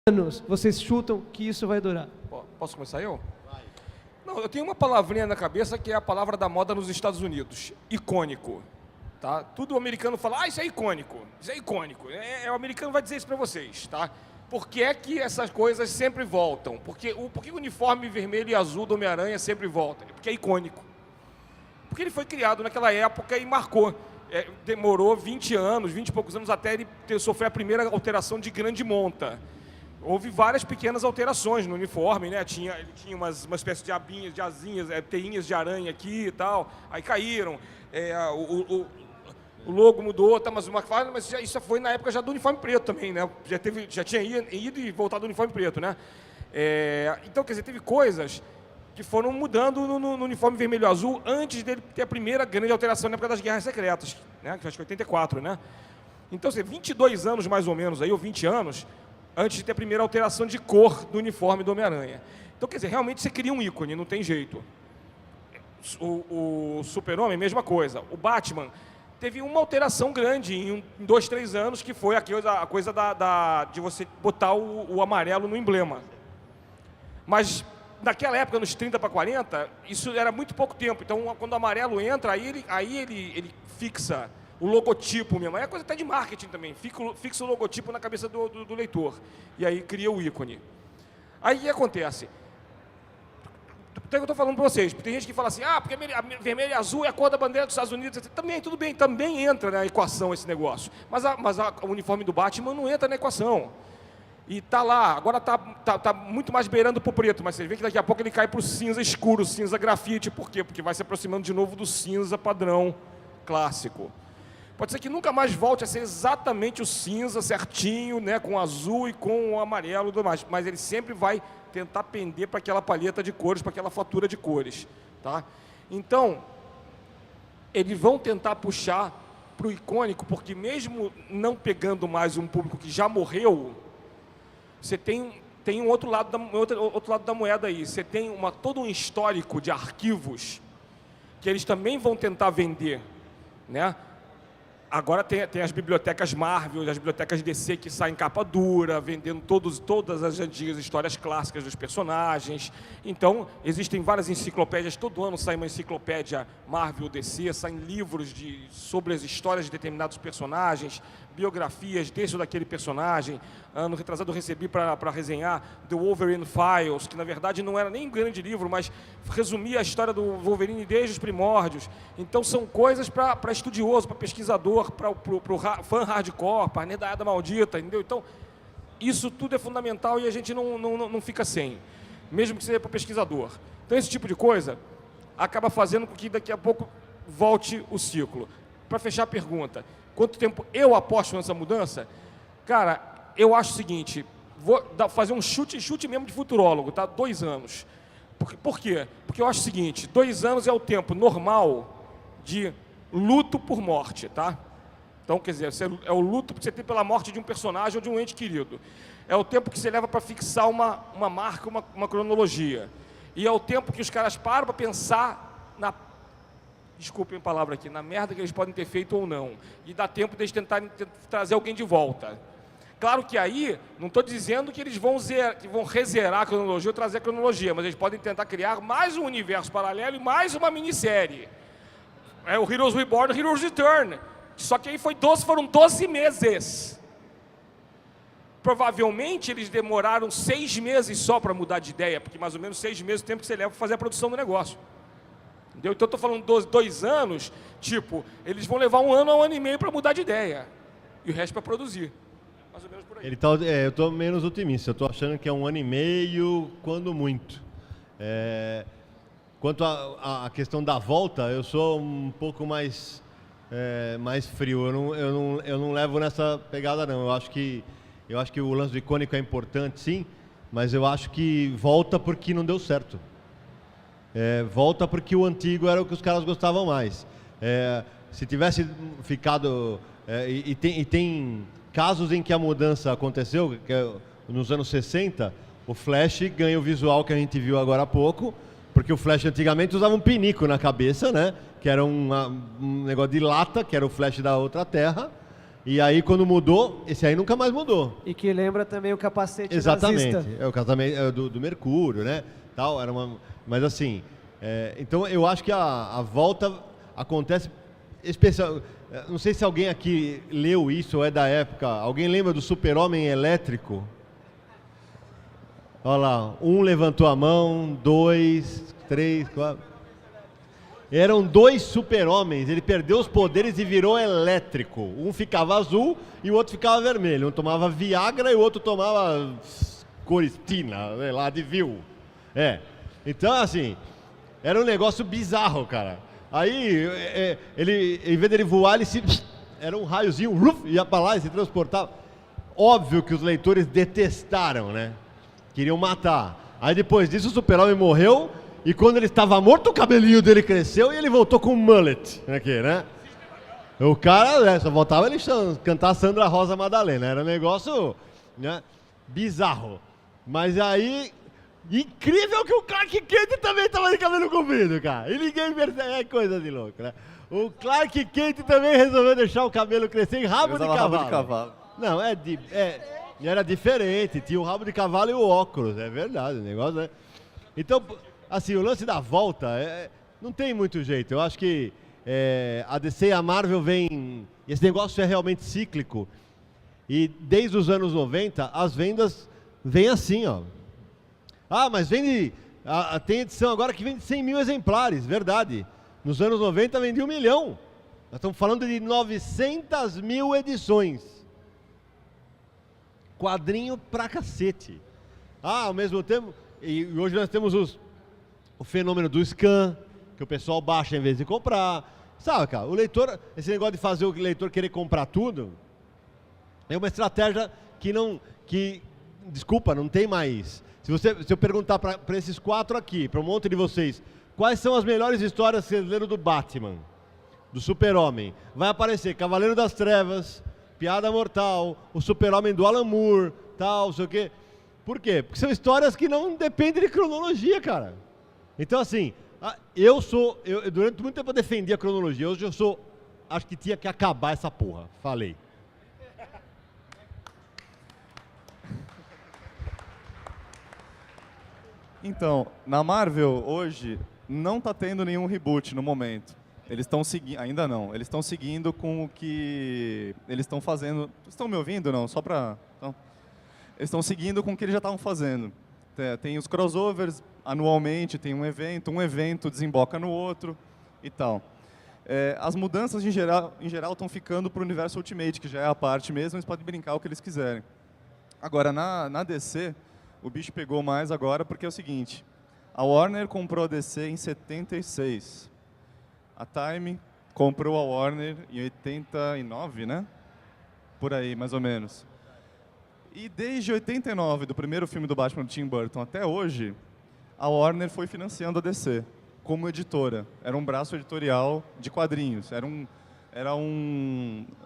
anos vocês chutam que isso vai durar? Posso começar eu? Vai. Não, eu tenho uma palavrinha na cabeça que é a palavra da moda nos Estados Unidos. Icônico. Tá? Tudo americano fala, isso é icônico. Isso é icônico. O americano vai dizer isso para vocês, tá? Por que é que essas coisas sempre voltam? Por que o uniforme vermelho e azul do Homem-Aranha sempre volta? Porque é icônico. Porque ele foi criado naquela época e marcou. Demorou 20 anos, 20 e poucos anos até ele sofrer a primeira alteração de grande monta. Houve várias pequenas alterações no uniforme, né? Ele tinha uma espécie de abinhas, de asinhas, teinhas de aranha aqui e tal, aí caíram. O logo mudou, tá, mas isso foi na época já do uniforme preto também, né? Já tinha ido e voltado do uniforme preto, né? Então, quer dizer, teve coisas que foram mudando no uniforme vermelho e azul antes dele ter a primeira grande alteração na época das Guerras Secretas, né? Que acho que 84, né? Então, 22 anos mais ou menos, aí, ou 20 anos, antes de ter a primeira alteração de cor do uniforme do Homem-Aranha. Então, quer dizer, realmente você cria um ícone, não tem jeito. O Super-Homem, mesma coisa. O Batman teve uma alteração grande em 2, 3 anos, que foi a coisa de você botar o amarelo no emblema. Mas, naquela época, nos 30 para 40, isso era muito pouco tempo. Então, quando o amarelo entra, aí ele fixa o logotipo mesmo. É coisa até de marketing também. Fixa o logotipo na cabeça do leitor. E aí cria o ícone. Aí o que acontece? Então eu estou falando para vocês. Tem gente que fala assim, porque vermelho e azul é a cor da bandeira dos Estados Unidos. Também, tudo bem, também entra na equação esse negócio. Mas o uniforme do Batman não entra na equação. E tá lá, agora tá muito mais beirando para o preto, mas você vê que daqui a pouco ele cai para o cinza escuro, cinza grafite. Por quê? Porque vai se aproximando de novo do cinza padrão clássico. Pode ser que nunca mais volte a ser exatamente o cinza certinho, né, com o azul e com o amarelo e tudo mais, mas ele sempre vai tentar pender para aquela palheta de cores, para aquela fatura de cores. Tá? Então, eles vão tentar puxar para o icônico, porque mesmo não pegando mais um público que já morreu, você tem um outro lado da moeda aí. Você tem todo um histórico de arquivos que eles também vão tentar vender, né? Agora tem as bibliotecas Marvel, as bibliotecas DC que saem capa dura, vendendo todas as antigas histórias clássicas dos personagens. Então, existem várias enciclopédias, todo ano sai uma enciclopédia Marvel, DC, saem livros sobre as histórias de determinados personagens, biografias desse ou daquele personagem. Ano retrasado eu recebi para resenhar The Wolverine Files, que na verdade não era nem um grande livro, mas resumia a história do Wolverine desde os primórdios. Então são coisas para estudioso, para pesquisador, para o fã hardcore, para a nerdaiada maldita, entendeu? Então isso tudo é fundamental e a gente não fica sem, mesmo que seja para o pesquisador. Então esse tipo de coisa acaba fazendo com que daqui a pouco volte o ciclo. Para fechar a pergunta, quanto tempo eu aposto nessa mudança? Cara, eu acho o seguinte, vou fazer um chute mesmo de futurólogo, tá? 2 anos. Por quê? Porque eu acho o seguinte, 2 anos é o tempo normal de luto por morte, tá? Então, quer dizer, é o luto que você tem pela morte de um personagem ou de um ente querido. É o tempo que você leva para fixar uma marca, uma cronologia. E é o tempo que os caras param para pensar desculpem a palavra aqui, na merda que eles podem ter feito ou não. E dá tempo deles tentarem trazer alguém de volta. Claro que aí, não estou dizendo que eles vão rezerar a cronologia ou trazer a cronologia, mas eles podem tentar criar mais um universo paralelo e mais uma minissérie. É o Heroes Reborn, Heroes Return. Só que aí foram 12 meses. Provavelmente eles demoraram 6 meses só para mudar de ideia, porque mais ou menos 6 meses é o tempo que você leva para fazer a produção do negócio. Entendeu? Então, eu estou falando 2 anos, eles vão levar 1 ano a 1 ano e meio para mudar de ideia. E o resto para produzir. Mais ou menos por aí. Eu estou menos otimista. Eu estou achando que é 1 ano e meio, quando muito. Quanto à questão da volta, eu sou um pouco mais frio. Eu não levo nessa pegada, não. Eu acho que o lance do icônico é importante, sim, mas eu acho que volta porque não deu certo. Volta porque o antigo era o que os caras gostavam mais. Se tivesse ficado... tem casos em que a mudança aconteceu, que nos anos 60, o Flash ganha o visual que a gente viu agora há pouco, porque o Flash antigamente usava um pinico na cabeça, né? Que era um negócio de lata, que era o Flash da outra terra, E aí, quando mudou, esse aí nunca mais mudou. E que lembra também o capacete Exatamente. nazista. É o casamento do Mercúrio, né? Tal, mas assim, então eu acho que a volta acontece especial. Não sei se alguém aqui leu isso ou é da época. Alguém lembra do Super-Homem elétrico? Olha lá, um levantou a mão, 2, 3, 4. Eram 2 super-homens, ele perdeu os poderes e virou elétrico. Um ficava azul e o outro ficava vermelho. Um tomava Viagra e o outro tomava Coristina, sei lá, Advil. Então, assim, era um negócio bizarro, cara. Aí, ele, em vez dele voar, era um raiozinho, ia pra lá e se transportava. Óbvio que os leitores detestaram, né? Queriam matar. Aí depois disso o super-homem morreu e quando ele estava morto o cabelinho dele cresceu e ele voltou com um mullet aqui, né? O cara só voltava ele cantar Sandra Rosa Madalena. Era um negócio, né, bizarro. Mas aí, incrível que o Clark Kent também estava de cabelo comprido, cara. E ninguém percebe, é coisa de louco, né? O Clark Kent também resolveu deixar o cabelo crescer em rabo de cavalo. Rabo de cavalo. Não, era diferente, tinha o rabo de cavalo e o óculos, é verdade, o negócio, né? Então, assim, o lance da volta, não tem muito jeito, eu acho que a DC e a Marvel esse negócio é realmente cíclico, e desde os anos 90, as vendas vêm assim, ó. Ah, mas tem edição agora que vende 100 mil exemplares, verdade. Nos anos 90 vendia 1 milhão, nós estamos falando de 900 mil edições. Quadrinho pra cacete. Ao mesmo tempo, e hoje nós temos o fenômeno do scan, que o pessoal baixa em vez de comprar. Sabe, cara, o leitor, esse negócio de fazer o leitor querer comprar tudo, é uma estratégia desculpa, não tem mais. Se eu perguntar para esses 4 aqui, para um monte de vocês, quais são as melhores histórias que vocês leram do Batman, do Super-Homem, vai aparecer Cavaleiro das Trevas, Piada Mortal, o Super-Homem do Alan Moore, tal, não sei o quê. Por quê? Porque são histórias que não dependem de cronologia, cara. Então, assim, eu durante muito tempo eu defendi a cronologia, hoje acho que tinha que acabar essa porra. Falei. Então, na Marvel, hoje, não tá tendo nenhum reboot no momento. Eles estão seguindo, ainda não, eles estão seguindo com o que eles estão fazendo. Vocês estão me ouvindo, não? Só para... Então, eles estão seguindo com o que eles já estavam fazendo. Tem os crossovers anualmente, tem um evento desemboca no outro e tal. As mudanças em geral estão ficando para o universo Ultimate, que já é a parte mesmo, eles podem brincar o que eles quiserem. Agora, na DC, o bicho pegou mais agora porque é o seguinte, a Warner comprou a DC em 76. A Time comprou a Warner em 89, né? Por aí, mais ou menos. E desde 89, do primeiro filme do Batman do Tim Burton até hoje, a Warner foi financiando a DC como editora. Era um braço editorial de quadrinhos.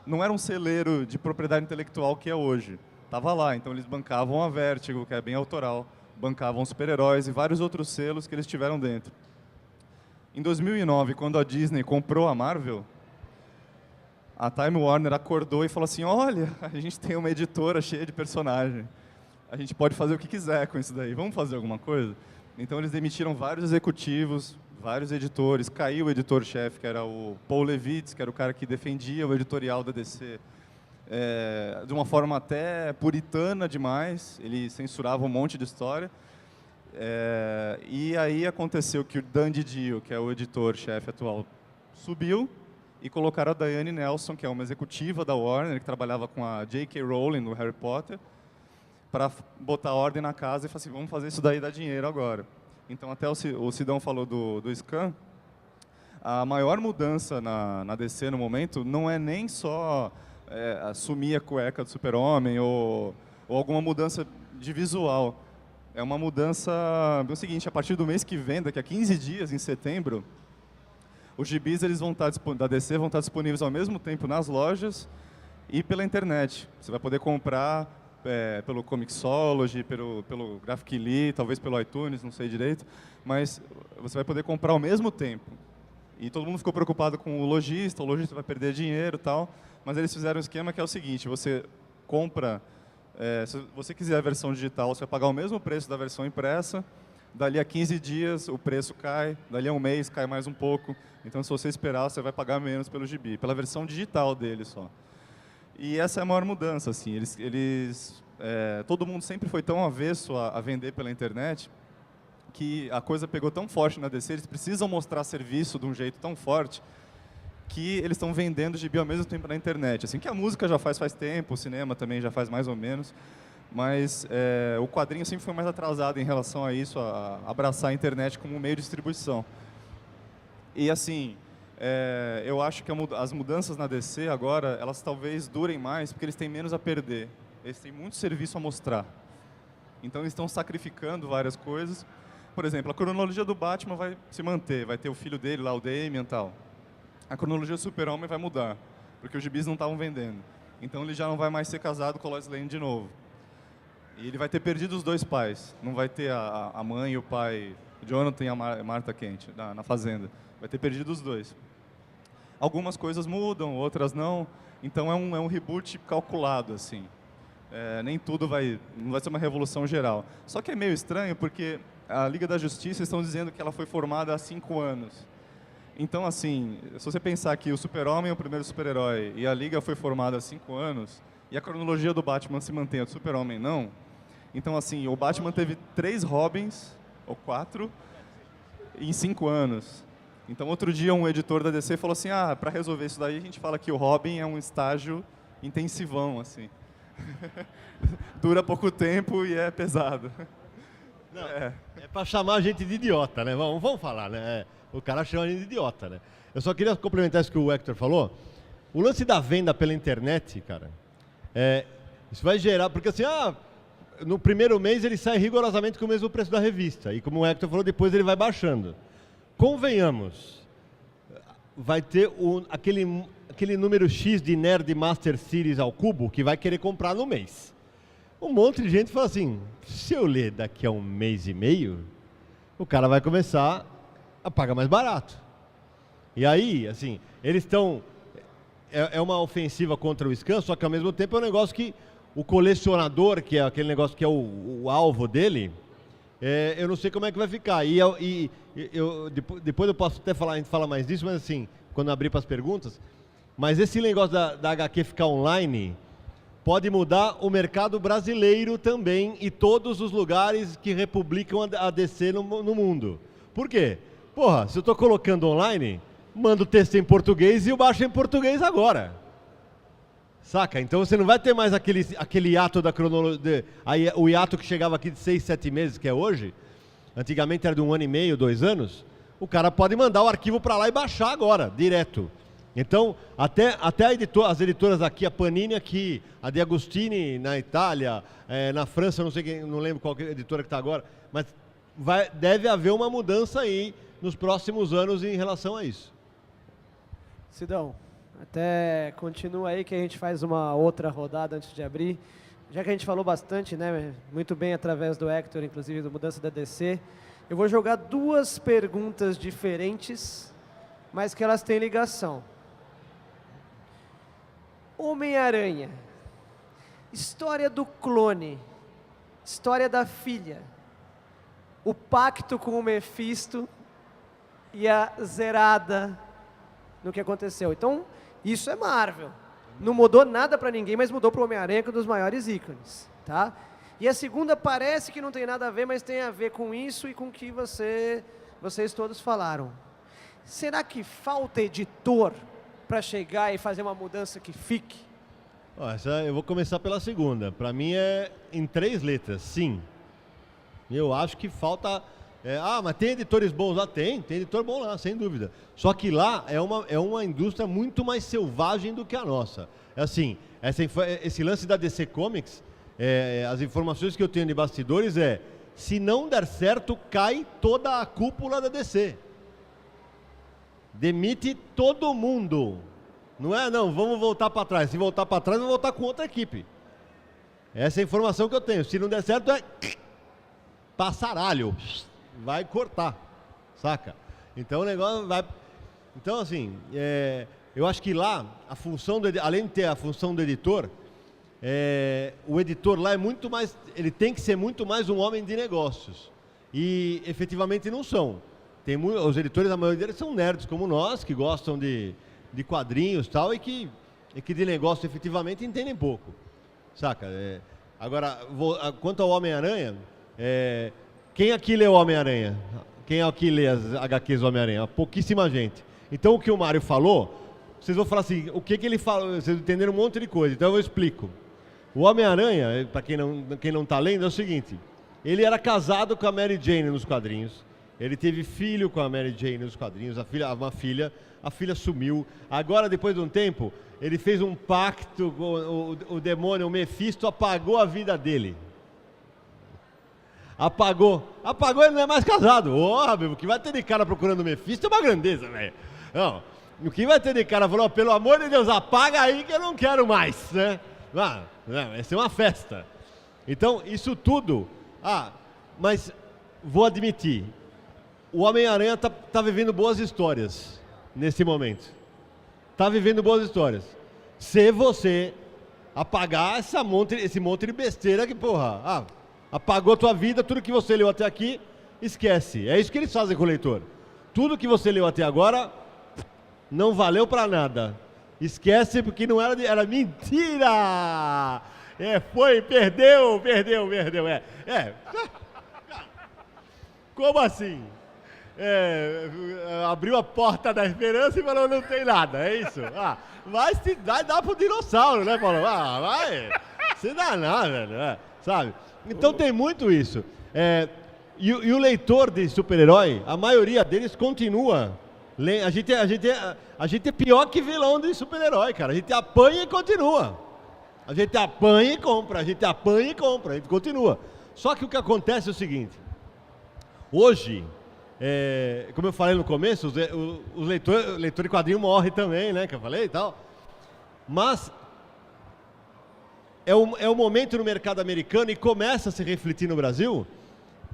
Não era um celeiro de propriedade intelectual que é hoje. Estava lá, então eles bancavam a Vertigo, que é bem autoral, bancavam super-heróis e vários outros selos que eles tiveram dentro. Em 2009, quando a Disney comprou a Marvel, a Time Warner acordou e falou assim, olha, a gente tem uma editora cheia de personagem, a gente pode fazer o que quiser com isso daí, vamos fazer alguma coisa? Então eles demitiram vários executivos, vários editores, caiu o editor-chefe, que era o Paul Levitz, que era o cara que defendia o editorial da DC, de uma forma até puritana demais, ele censurava um monte de história. E aí aconteceu que o Dan Didio, que é o editor-chefe atual, subiu e colocaram a Diane Nelson, que é uma executiva da Warner, que trabalhava com a J.K. Rowling no Harry Potter, para botar ordem na casa e falar assim, vamos fazer isso daí dar dinheiro agora. Então até o Sidão falou do scan, a maior mudança na DC no momento não é nem só assumir a cueca do Super-Homem ou alguma mudança de visual. É uma mudança, é o seguinte, a partir do mês que vem, daqui a 15 dias, em setembro, os gibis da DC vão estar disponíveis ao mesmo tempo nas lojas e pela internet. Você vai poder comprar pelo Comixology, pelo Graphicly, talvez pelo iTunes, não sei direito, mas você vai poder comprar ao mesmo tempo. E todo mundo ficou preocupado com o lojista vai perder dinheiro e tal. Mas eles fizeram um esquema que é o seguinte, você compra, se você quiser a versão digital, você vai pagar o mesmo preço da versão impressa, dali a 15 dias o preço cai, dali a um mês cai mais um pouco. Então, se você esperar, você vai pagar menos pelo gibi, pela versão digital dele só. E essa é a maior mudança, assim. Todo mundo sempre foi tão avesso a vender pela internet que a coisa pegou tão forte na DC, eles precisam mostrar serviço de um jeito tão forte que eles estão vendendo gibi ao mesmo tempo na internet. Assim, que a música já faz tempo, o cinema também já faz mais ou menos, mas o quadrinho sempre foi mais atrasado em relação a isso, a abraçar a internet como um meio de distribuição. E assim, eu acho que as mudanças na DC agora, elas talvez durem mais, porque eles têm menos a perder. Eles têm muito serviço a mostrar. Então eles estão sacrificando várias coisas. Por exemplo, a cronologia do Batman vai se manter, vai ter o filho dele lá, o Damian e tal. A cronologia do Super-Homem vai mudar, porque os gibis não estavam vendendo. Então ele já não vai mais ser casado com a Lois Lane de novo. E ele vai ter perdido os dois pais. Não vai ter a mãe e o pai, Jonathan e a Martha Kent, na Fazenda. Vai ter perdido os dois. Algumas coisas mudam, outras não. Então é um reboot calculado, assim. Nem tudo não vai ser uma revolução geral. Só que é meio estranho, porque a Liga da Justiça estão dizendo que ela foi formada há 5 anos. Então, assim, se você pensar que o Super-Homem é o primeiro super-herói e a Liga foi formada há 5 anos, e a cronologia do Batman se mantém, a do Super-Homem não, então, assim, o Batman teve 3 Robins, ou 4, em 5 anos. Então, outro dia, um editor da DC falou assim, para resolver isso daí, a gente fala que o Robin é um estágio intensivão, assim. Dura pouco tempo e é pesado. Não, é para chamar a gente de idiota, né? Vamos falar, né? O cara chama a gente de idiota, né? Eu só queria complementar isso que o Hector falou. O lance da venda pela internet, cara, isso vai gerar... Porque assim, no primeiro mês ele sai rigorosamente com o mesmo preço da revista. E como o Hector falou, depois ele vai baixando. Convenhamos, vai ter aquele número X de Nerd Master Series ao cubo que vai querer comprar no mês. Um monte de gente fala assim, se eu ler daqui a 1 mês e meio, o cara vai começar a pagar mais barato. E aí, assim, eles estão... É uma ofensiva contra o scan, só que ao mesmo tempo é um negócio que o colecionador, que é aquele negócio que é o alvo dele, eu não sei como é que vai ficar. Depois eu posso até falar, a gente fala mais disso, mas assim, quando abrir para as perguntas, mas esse negócio da HQ ficar online pode mudar o mercado brasileiro também e todos os lugares que republicam a DC no mundo. Por quê? Porra, se eu estou colocando online, mando o texto em português e eu baixo em português agora. Saca? Então você não vai ter mais aquele hiato da cronologia, o hiato que chegava aqui de 6, 7 meses, que é hoje, antigamente era de 1 ano e meio, 2 anos, o cara pode mandar o arquivo para lá e baixar agora, direto. Então, até as editoras aqui, a Panini aqui, a De Agostini na Itália, na França, não lembro qual editora que está agora, mas deve haver uma mudança aí nos próximos anos em relação a isso. Sidão, até continua aí que a gente faz uma outra rodada antes de abrir. Já que a gente falou bastante, né, muito bem através do Hector, inclusive da mudança da DC, eu vou jogar 2 perguntas diferentes, mas que elas têm ligação. Homem-Aranha, história do clone, história da filha, o pacto com o Mephisto e a zerada no que aconteceu. Então, isso é Marvel. Não mudou nada para ninguém, mas mudou para o Homem-Aranha, que é um dos maiores ícones, tá? E a segunda parece que não tem nada a ver, mas tem a ver com isso e com o que vocês todos falaram. Será que falta editor para chegar e fazer uma mudança que fique? Eu vou começar pela segunda. Para mim é em 3 letras, sim. Eu acho que falta... mas tem editores bons lá? Tem editor bom lá, sem dúvida. Só que lá é uma indústria muito mais selvagem do que a nossa. Assim, esse lance da DC Comics, as informações que eu tenho de bastidores se não der certo, cai toda a cúpula da DC. Demite todo mundo. Não, vamos voltar para trás. Se voltar para trás, vamos voltar com outra equipe. Essa é a informação que eu tenho. Se não der certo, passaralho. Vai cortar, saca? Então o negócio vai... Então, assim, eu acho que lá, a função além de ter a função do editor, o editor lá é muito mais, ele tem que ser muito mais um homem de negócios. E efetivamente não são. Os editores, a maioria deles são nerds como nós, que gostam de quadrinhos e tal, e que de negócio efetivamente entendem pouco. Saca? Agora, quanto ao Homem-Aranha, quem aqui lê o Homem-Aranha? Quem aqui lê as HQs do Homem-Aranha? Pouquíssima gente. Então o que o Mário falou, vocês vão falar assim, o que ele falou, vocês entenderam um monte de coisa, então eu explico. O Homem-Aranha, para quem não está lendo, é o seguinte, ele era casado com a Mary Jane nos quadrinhos, ele teve filho com a Mary Jane nos quadrinhos, a filha sumiu, agora depois de um tempo, ele fez um pacto com o demônio, o Mephisto apagou a vida dele. Apagou, ele não é mais casado. Meu, o que vai ter de cara procurando o Mephisto é uma grandeza, velho. Não, o que vai ter de cara falou, pelo amor de Deus, apaga aí que eu não quero mais, né? Vai ser uma festa. Então, isso tudo... mas vou admitir, o Homem-Aranha tá vivendo boas histórias nesse momento. Tá vivendo boas histórias. Se você apagar esse monte de besteira que, porra, apagou a tua vida, tudo que você leu até aqui, esquece. É isso que eles fazem com o leitor. Tudo que você leu até agora não valeu pra nada. Esquece porque não era mentira! Perdeu. Como assim? Abriu a porta da esperança e falou, não tem nada, é isso? Vai dar pro dinossauro, né, Paulo? Vai, se dá nada, velho, sabe? Então tem muito isso. E o leitor de super-herói, a maioria deles continua. A gente é pior que vilão de super-herói, cara. A gente apanha e continua. A gente apanha e compra, a gente continua. Só que o que acontece é o seguinte. Hoje, como eu falei no começo, os leitor de quadrinho morre também, né? Que eu falei e tal. Mas é o momento no mercado americano e começa a se refletir no Brasil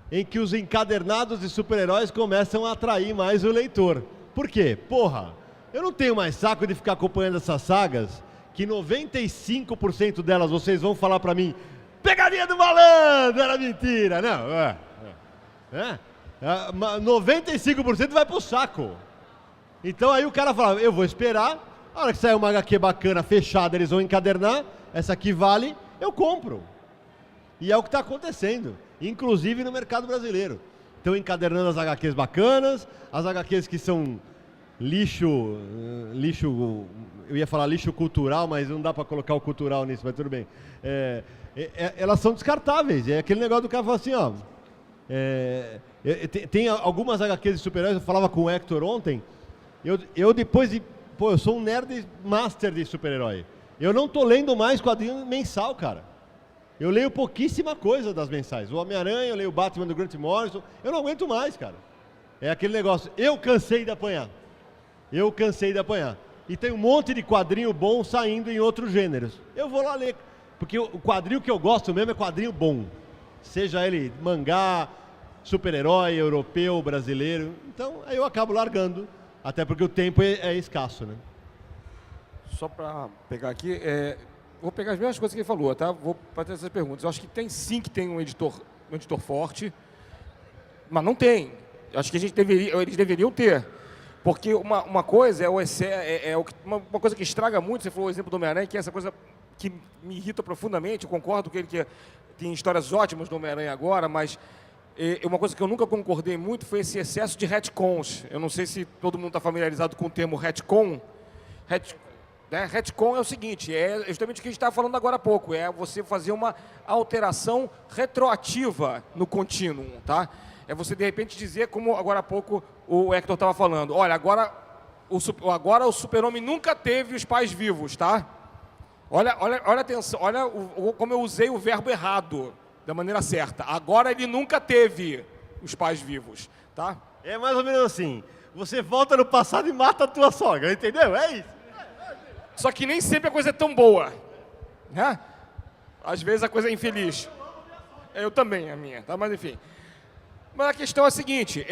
em que os encadernados de super-heróis começam a atrair mais o leitor. Por quê? Porra, eu não tenho mais saco de ficar acompanhando essas sagas que 95% delas vocês vão falar pra mim pegadinha do malandro, era mentira. Não, 95% vai pro saco. Então aí o cara fala, eu vou esperar, a hora que sair uma HQ bacana, fechada, eles vão encadernar, essa aqui vale, eu compro. E é o que está acontecendo, inclusive no mercado brasileiro. Estão encadernando as HQs bacanas, as HQs que são lixo, eu ia falar lixo cultural, mas não dá para colocar o cultural nisso, mas tudo bem. Elas são descartáveis, é aquele negócio do cara falar assim, ó, tem algumas HQs de super-heróis, eu falava com o Hector ontem, eu depois de, eu sou um nerd master de super-herói, eu não tô lendo mais quadrinho mensal, cara. Eu leio pouquíssima coisa das mensais. O Homem-Aranha, eu leio o Batman do Grant Morrison. Eu não aguento mais, cara. É aquele negócio, eu cansei de apanhar. E tem um monte de quadrinho bom saindo em outros gêneros. Eu vou lá ler. Porque o quadrinho que eu gosto mesmo é quadrinho bom. Seja ele mangá, super-herói, europeu, brasileiro. Então, aí eu acabo largando. Até porque o tempo é escasso, né? Só para pegar aqui, vou pegar as mesmas coisas que ele falou, tá? Vou fazer essas perguntas. Eu acho que tem um editor forte, mas não tem. Eu acho que eles deveriam ter. Porque uma coisa uma coisa que estraga muito, você falou o exemplo do Homem-Aranha, que é essa coisa que me irrita profundamente, eu concordo com ele que tem histórias ótimas do Homem-Aranha agora, mas uma coisa que eu nunca concordei muito foi esse excesso de retcons. Eu não sei se todo mundo está familiarizado com o termo retcon. Retcon é o seguinte, é justamente o que a gente estava falando agora há pouco, é você fazer uma alteração retroativa no contínuo, tá? É você, de repente, dizer, como agora há pouco o Hector estava falando, olha, agora o super-homem nunca teve os pais vivos, tá? Olha atenção, olha como eu usei o verbo errado, da maneira certa. Agora ele nunca teve os pais vivos, tá? É mais ou menos assim, você volta no passado e mata a tua sogra, entendeu? É isso. Só que nem sempre a coisa é tão boa, né? Às vezes a coisa é infeliz. Eu também, a minha, tá? Mas enfim. Mas a questão é a seguinte,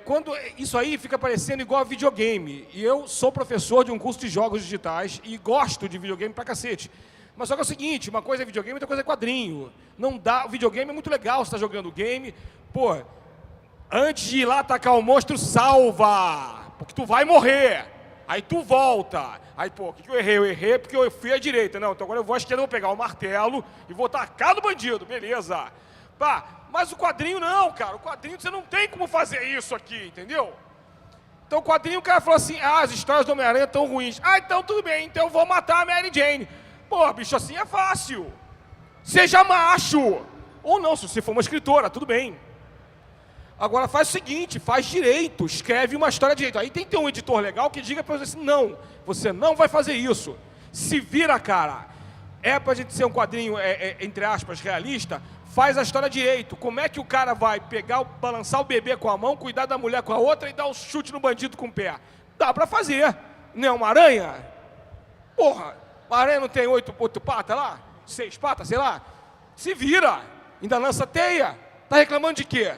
quando isso aí fica parecendo igual a videogame, e eu sou professor de um curso de jogos digitais e gosto de videogame pra cacete. Mas só que é o seguinte, uma coisa é videogame, outra coisa é quadrinho. Não dá, o videogame é muito legal, você tá jogando game, pô, antes de ir lá atacar o monstro, salva, porque tu vai morrer. Aí tu volta. Aí, pô, o que eu errei? Eu errei porque eu fui à direita. Não, então agora eu vou à esquerda, vou pegar o martelo e vou tacar no bandido, beleza. Pá, mas o quadrinho não, cara. O quadrinho você não tem como fazer isso aqui, entendeu? Então o quadrinho, o cara falou assim, as histórias do Homem-Aranha estão ruins. Ah, então tudo bem, então eu vou matar a Mary Jane. Pô, bicho, assim é fácil. Seja macho. Ou não, se você for uma escritora, tudo bem. Agora faz o seguinte, faz direito, escreve uma história direito. Aí tem que ter um editor legal que diga pra você assim, não, você não vai fazer isso. Se vira, cara. É pra gente ser um quadrinho, entre aspas, realista, faz a história direito. Como é que o cara vai pegar, balançar o bebê com a mão, cuidar da mulher com a outra e dar um chute no bandido com o pé? Dá pra fazer. Não é uma aranha? Porra, a aranha não tem 8 patas lá? 6 patas, sei lá? Se vira. Ainda lança teia. Tá reclamando de quê?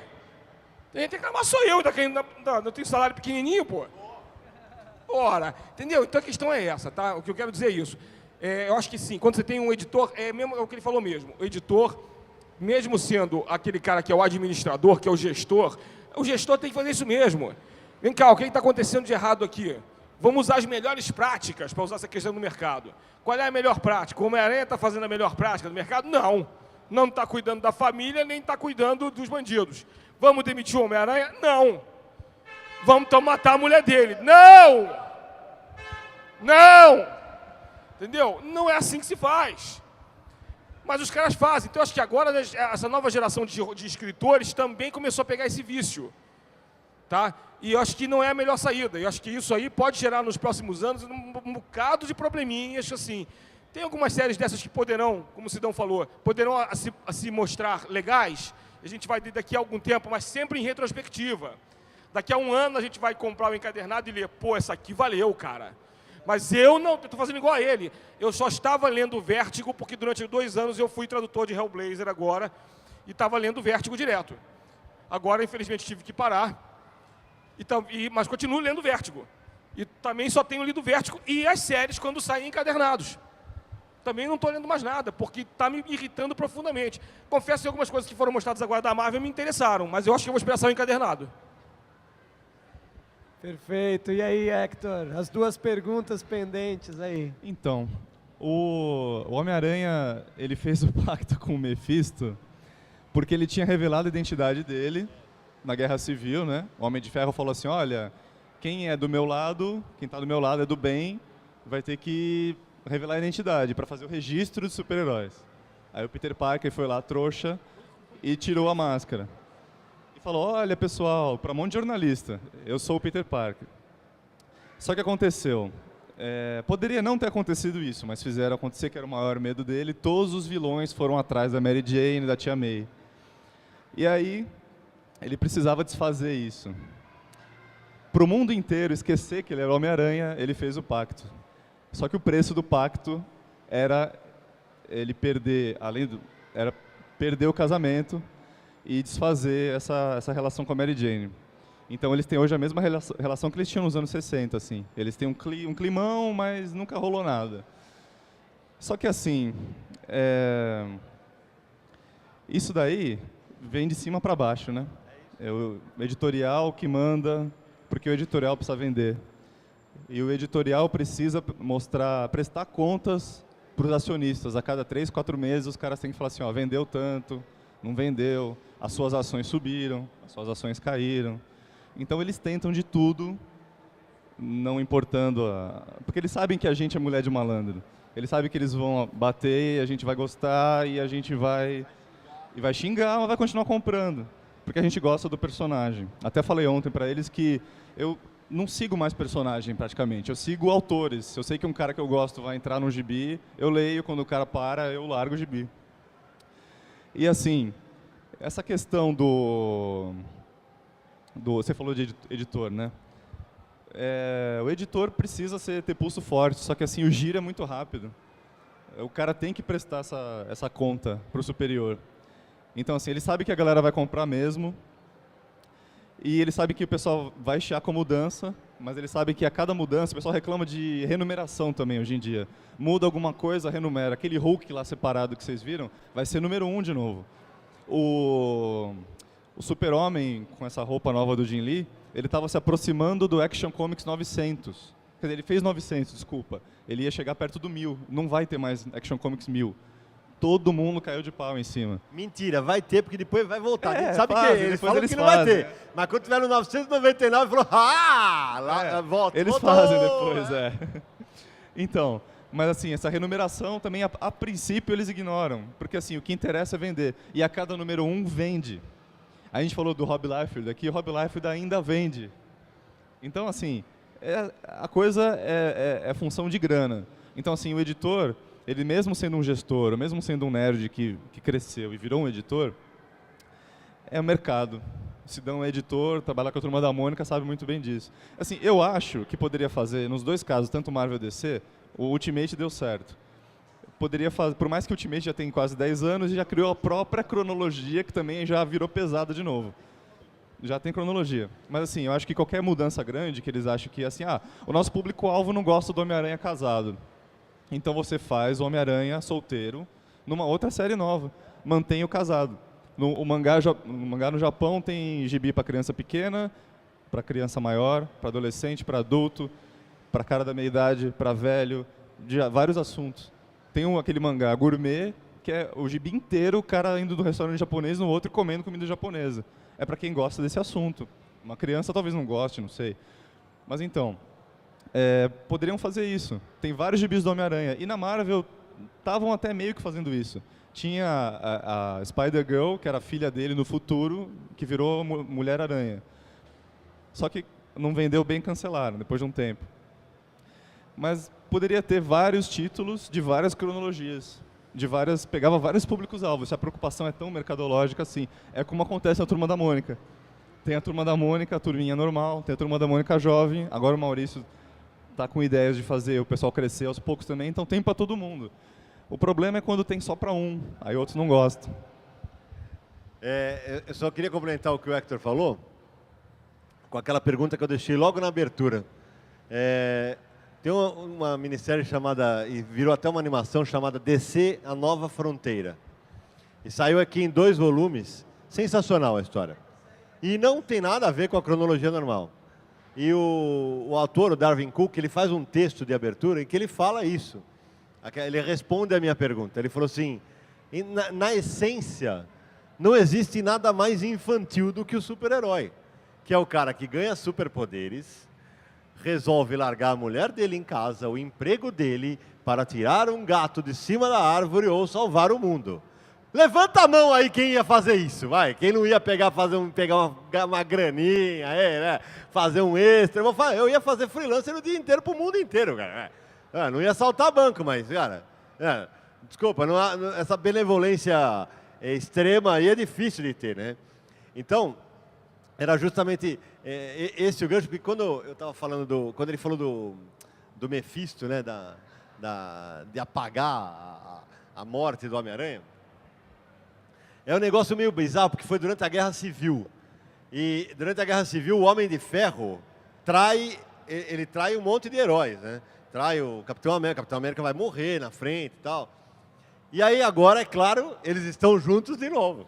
Tem que reclamar sou eu, eu tenho salário pequenininho, pô. Ora, entendeu? Então a questão é essa, tá? O que eu quero dizer é isso. Eu acho que sim, quando você tem um editor, é o que ele falou mesmo. O editor, mesmo sendo aquele cara que é o administrador, que é o gestor tem que fazer isso mesmo. Vem cá, o que está acontecendo de errado aqui? Vamos usar as melhores práticas para usar essa questão no mercado. Qual é a melhor prática? O Homem-Aranha está fazendo a melhor prática do mercado? Não. Não está cuidando da família, nem está cuidando dos bandidos. Vamos demitir o Homem-Aranha? Não. Vamos então matar a mulher dele? Não! Não! Entendeu? Não é assim que se faz. Mas os caras fazem. Então, acho que agora essa nova geração de escritores também começou a pegar esse vício. Tá? E eu acho que não é a melhor saída. Eu acho que isso aí pode gerar nos próximos anos um bocado de probleminhas, assim. Tem algumas séries dessas que poderão, como o Sidão falou, poderão se mostrar legais. A gente vai daqui a algum tempo, mas sempre em retrospectiva. Daqui a um ano a gente vai comprar o encadernado e ler, pô, essa aqui valeu, cara. Mas eu não, estou fazendo igual a ele. Eu só estava lendo Vértigo porque durante 2 anos eu fui tradutor de Hellblazer agora e estava lendo Vértigo direto. Agora, infelizmente, tive que parar, mas continuo lendo Vértigo. E também só tenho lido Vértigo e as séries quando saem encadernados. Também não estou lendo mais nada, porque está me irritando profundamente. Confesso que algumas coisas que foram mostradas agora da Marvel me interessaram, mas eu acho que eu vou esperar sair o encadernado. Perfeito. E aí, Hector, as 2 perguntas pendentes aí. Então, o Homem-Aranha, ele fez o pacto com o Mephisto porque ele tinha revelado a identidade dele na Guerra Civil, né? O Homem de Ferro falou assim, olha, quem é do meu lado, quem está do meu lado é do bem, vai ter que revelar a identidade para fazer o registro de super-heróis. Aí o Peter Parker foi lá, trouxa, e tirou a máscara. E falou, olha pessoal, para um monte de jornalista, eu sou o Peter Parker. Só que aconteceu, poderia não ter acontecido isso, mas fizeram acontecer, que era o maior medo dele, todos os vilões foram atrás da Mary Jane e da Tia May. E aí, ele precisava desfazer isso. Para o mundo inteiro esquecer que ele era o Homem-Aranha, ele fez o pacto. Só que o preço do pacto era ele perder, perder o casamento e desfazer essa relação com a Mary Jane. Então eles têm hoje a mesma relação que eles tinham nos anos 60, assim. Eles têm um climão, mas nunca rolou nada. Só que assim, isso daí vem de cima para baixo, né? É o editorial que manda, porque o editorial precisa vender. E o editorial precisa prestar contas para os acionistas. A cada 3, 4 meses os caras têm que falar assim, ó, vendeu tanto, não vendeu, as suas ações subiram, as suas ações caíram. Então eles tentam de tudo, não importando porque eles sabem que a gente é mulher de malandro. Eles sabem que eles vão bater, a gente vai gostar e a gente vai xingar, mas vai continuar comprando, porque a gente gosta do personagem. Até falei ontem para eles que eu não sigo mais personagem praticamente, eu sigo autores. Se eu sei que um cara que eu gosto vai entrar no gibi, eu leio, quando o cara para, eu largo o gibi. E assim, essa questão você falou de editor, né? O editor precisa ter pulso forte, só que assim, o giro é muito rápido. O cara tem que prestar essa conta para o superior. Então assim, ele sabe que a galera vai comprar mesmo, E ele sabe que o pessoal vai chiar com a mudança, mas ele sabe que a cada mudança o pessoal reclama de renumeração também hoje em dia. Muda alguma coisa, renumera. Aquele Hulk lá separado que vocês viram vai ser número 1 de novo. O Super-Homem, com essa roupa nova do Jim Lee, ele estava se aproximando do Action Comics 900. Quer dizer, ele fez 900, desculpa. Ele ia chegar perto do 1000. Não vai ter mais Action Comics 1000. Todo mundo caiu de pau em cima. Mentira, vai ter, porque depois vai voltar. A gente sabe fazem, que eles depois falam eles que não vai fazem. ter. Mas quando tiver no 999, falou, lá, volta. Eles voltou! fazem depois, Então, mas assim, essa renumeração também, a princípio, eles ignoram. Porque assim, o que interessa é vender. E a cada número 1 vende. A gente falou do Rob Liefeld aqui, o Rob Liefeld ainda vende. Então, assim, a coisa é função de grana. Então, assim, o editor, ele mesmo sendo um gestor, mesmo sendo um nerd que cresceu e virou um editor, é o mercado. Se dá um editor, trabalhar com a Turma da Mônica, sabe muito bem disso. Assim, eu acho que poderia fazer, nos dois casos, tanto Marvel e DC, o Ultimate deu certo. Poderia fazer, por mais que o Ultimate já tem quase 10 anos e já criou a própria cronologia, que também já virou pesada de novo. Já tem cronologia. Mas assim, eu acho que qualquer mudança grande, que eles acham que, assim, o nosso público-alvo não gosta do Homem-Aranha casado. Então você faz o Homem-Aranha solteiro numa outra série nova. Mantém o casado. O mangá no Japão tem gibi para criança pequena, para criança maior, para adolescente, para adulto, para cara da meia-idade, para velho, de vários assuntos. Tem aquele mangá gourmet, que é o gibi inteiro, o cara indo do restaurante japonês no outro e comendo comida japonesa. É para quem gosta desse assunto. Uma criança talvez não goste, não sei. Mas então, poderiam fazer isso. Tem vários gibis do Homem-Aranha. E na Marvel, estavam até meio que fazendo isso. Tinha a Spider-Girl, que era a filha dele no futuro, que virou Mulher-Aranha. Só que não vendeu bem, cancelaram, depois de um tempo. Mas poderia ter vários títulos de várias cronologias. Pegava vários públicos-alvos. Se a preocupação é tão mercadológica assim. É como acontece na Turma da Mônica. Tem a Turma da Mônica, a turminha normal, tem a Turma da Mônica jovem. Agora o Maurício está com ideias de fazer o pessoal crescer aos poucos também, então tem para todo mundo. O problema é quando tem só para um, aí outros não gostam. Eu só queria complementar o que o Hector falou, com aquela pergunta que eu deixei logo na abertura. Tem uma minissérie chamada, e virou até uma animação chamada DC, A Nova Fronteira. E saiu aqui em 2 volumes, sensacional a história. E não tem nada a ver com a cronologia normal. E o autor, o Darwin Cook, ele faz um texto de abertura em que ele fala isso. Ele responde a minha pergunta. Ele falou assim, na essência, não existe nada mais infantil do que o super-herói, que é o cara que ganha superpoderes, resolve largar a mulher dele em casa, o emprego dele, para tirar um gato de cima da árvore ou salvar o mundo. Levanta a mão aí quem ia fazer isso, vai. Quem não ia pegar uma graninha, né? Fazer um extra. Eu ia fazer freelancer o dia inteiro pro mundo inteiro, cara. Não ia assaltar banco, mas, cara, desculpa, essa benevolência extrema aí é difícil de ter, né? Então, era justamente esse o gancho, porque quando eu estava falando quando ele falou do Mephisto, né, de apagar a morte do Homem-Aranha, é um negócio meio bizarro, porque foi durante a Guerra Civil. E durante a Guerra Civil, o Homem de Ferro trai um monte de heróis, né? Trai o Capitão América vai morrer na frente e tal. E aí agora, é claro, eles estão juntos de novo.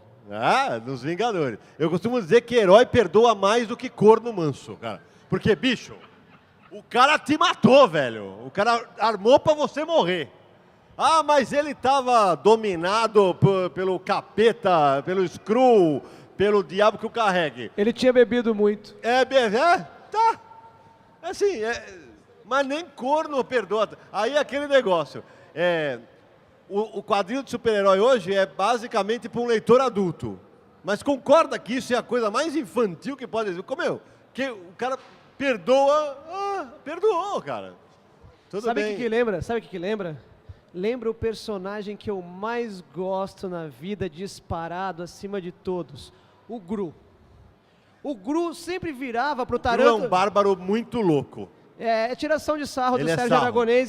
Nos Vingadores. Eu costumo dizer que herói perdoa mais do que corno manso, cara. Porque, bicho, o cara te matou, velho. O cara armou pra você morrer. Mas ele estava dominado pelo capeta, pelo Skrull, pelo diabo que o carregue. Ele tinha bebido muito. Tá. Assim, mas nem corno perdoa. Aí aquele negócio. O quadrinho de super-herói hoje é basicamente para um leitor adulto. Mas concorda que isso é a coisa mais infantil que pode existir? Que o cara perdoa, perdoou, cara. Tudo Sabe bem. o que lembra? Sabe o que lembra? Lembra o personagem que eu mais gosto na vida, disparado acima de todos? O Gru. O Gru sempre virava pro O Gru é Taranto. um bárbaro muito louco. É tiração de sarro do Ele é Sérgio sarro. Aragonês